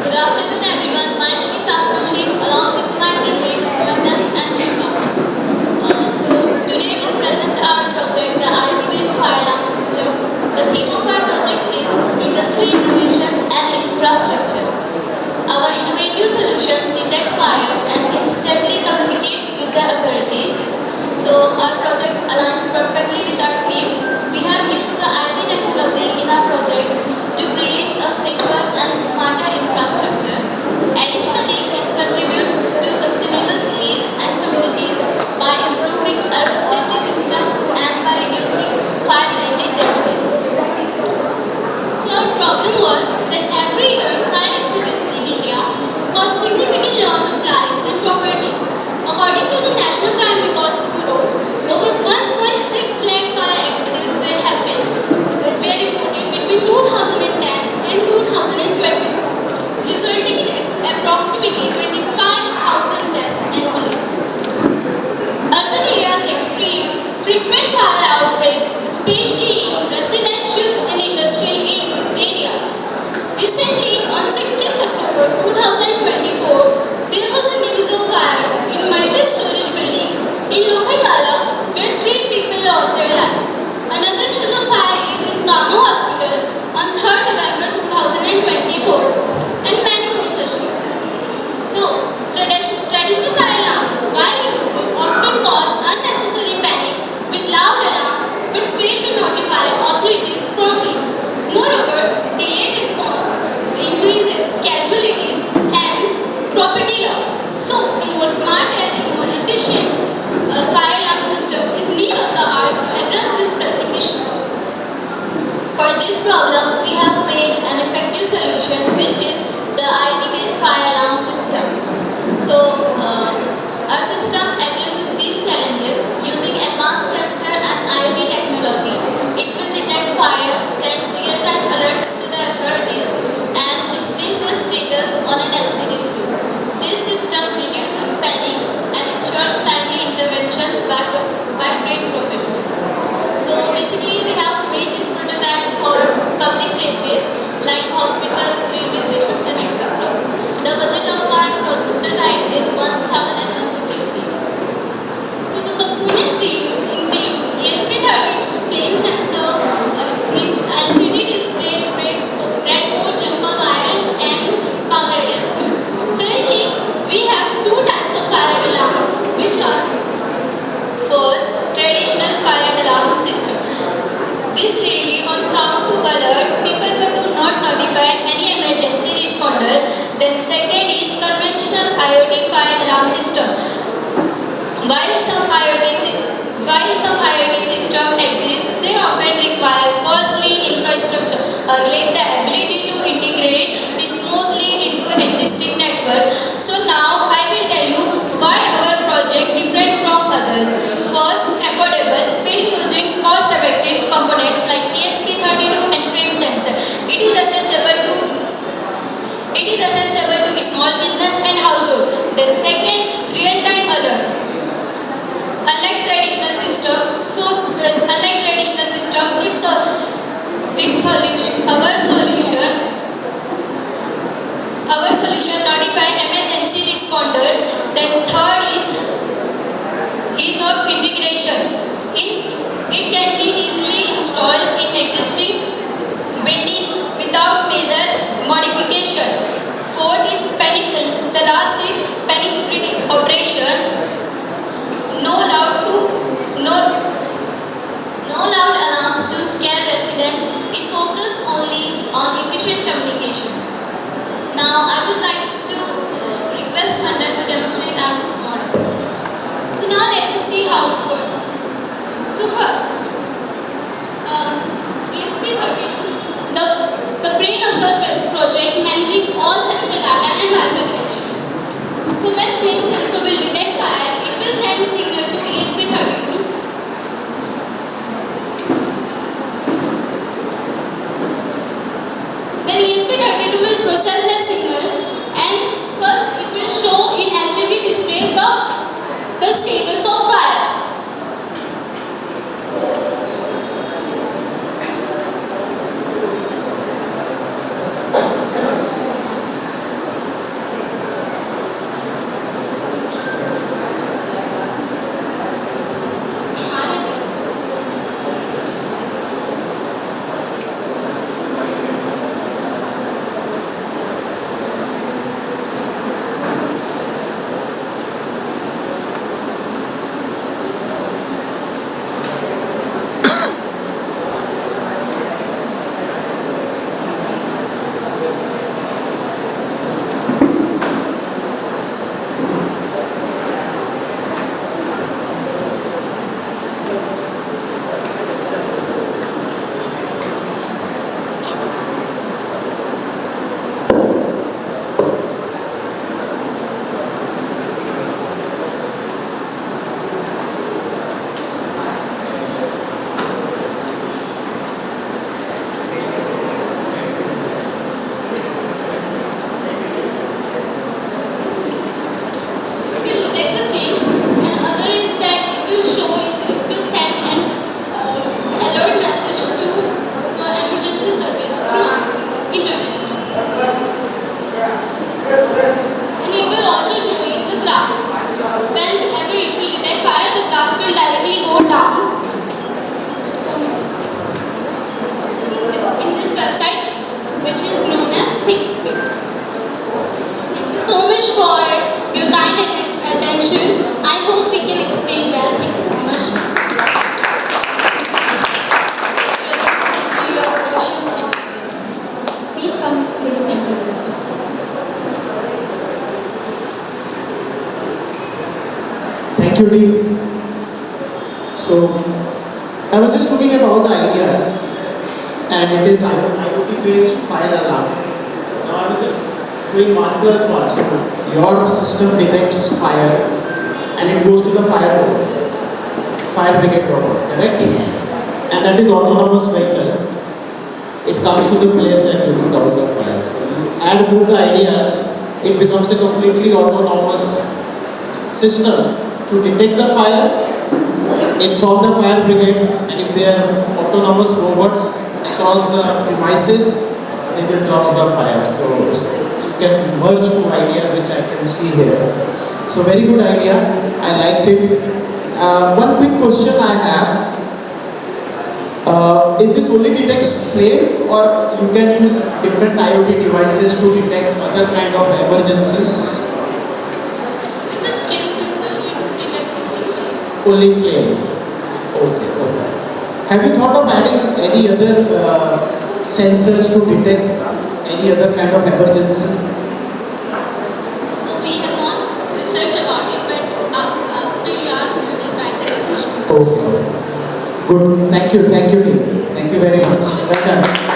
Good afternoon, everyone. My name is Asma Sheikh, along with my teammates Vandan and Shifa. Today we'll present our project, the IoT-based fire alarm system. The theme of our project is industry innovation and infrastructure. Our innovative solution detects fire and instantly communicates with the authorities. So our project aligns perfectly with our theme. We have used the IoT technology in our project to create a safer and smarter infrastructure. Additionally, it contributes to sustainable cities and communities by improving urban safety systems and by reducing fire-related damages. So our problem was that every year fire accidents in India cause significant loss of life and property. According to the National Crime Records Bureau, over 1.6 lakh fire accidents were reported between 2010 and 2020, resulting in approximately 25,000 deaths annually. Urban areas experience frequent fire outbreaks, especially in residential and industrial areas. Recently, on 16th October 2024, there was a news of fire in multi-storage building in Lokhandwala where 3 people lost their lives. Another news of fire is in Kama Hospital on 3rd November 2024 and many more such cases. So, traditional fire alarms, while useful, often cause unnecessary panic with loud alarms but fail to notify authorities promptly. Moreover, delayed response increases casualties and property loss. So, the more smarter and more efficient fire alarm system is need of the hour to address this pressing issue. For this problem, we have made an effective solution, which is the IoT-based fire alarm system. Our system addresses these challenges using advanced sensor and IoT technology. It will detect fire, sends real-time alerts to the authorities, and displays their status on an LCD screen. This system reduces panics and ensures timely interventions by trained professionals. So basically, we have made this prototype for public places like hospitals, railway stations, and etc. The budget of our prototype is 1,150 rupees. So the components we use include ESP32 flame sensor, LCD display, breadboard, jumper wires, and power adapter. Currently, we have 2 types of fire alarms, which are: first, traditional fire alarm system. This really on sound to alert people but do not notify any emergency responders. Then second is conventional IoT fire alarm system. While some IoT systems exist, they often require costly infrastructure or lack the ability to integrate smoothly into existing network. So now I will tell you why our project different from others. First, affordable, built using cost-effective components like ESP32 and flame sensor. It is accessible to small business and household. Then second, real-time alert. Unlike traditional system, our solution notify emergency responders. Then third is ease of integration. It can be easily installed in existing building without major modification. Fourth is the last is panic-free operation. No loud alarms to scare residents. It focuses only on efficient communications. Now I would like to request Vandan to demonstrate our model. So now let us see how it works. So first, ESP32, the brain of the project, managing all sensor data and Wi-Fi connection. So when flame sensor will detect fire, it will send a signal to ESP32. Then ESP32 will process that signal, and first it will show in LCD display the status of fire. the flame, and other is that it will send an alert message to the emergency service through internet. And it will also show you in the graph. Whenever it will detect fire, the graph will directly go down. In this website, which is known as ThinkSpeak. Thank you so much for your kind attention. I hope we can explain well. Thank you so much. Do you have questions or feedbacks? Please come to the center of the stop. Thank you, Deep. So, I was just looking at all the ideas, and it is IoT-based fire alarm. Now, I was just doing 1 plus 1. So, your system detects fire, and it goes to the fire brigade robot, correct? And that is autonomous vehicle. It comes to the place and does the fire. So, you add both the ideas, it becomes a completely autonomous system to detect the fire, inform the fire brigade, and if they are autonomous robots across the premises, they will douse the fire. So you can merge 2 ideas which I can see here. So very good idea. I liked it. One quick question I have. Is this only detects flame, or you can use different IoT devices to detect other kind of emergencies? This is flame sensor, so it detects only flame. Only flame. Yes. Okay. Have you thought of adding any other sensors to detect any other kind of emergency? So we have not researched about it, but after you ask, we will try to research. Okay. Good. Thank you. Thank you very much. Well done.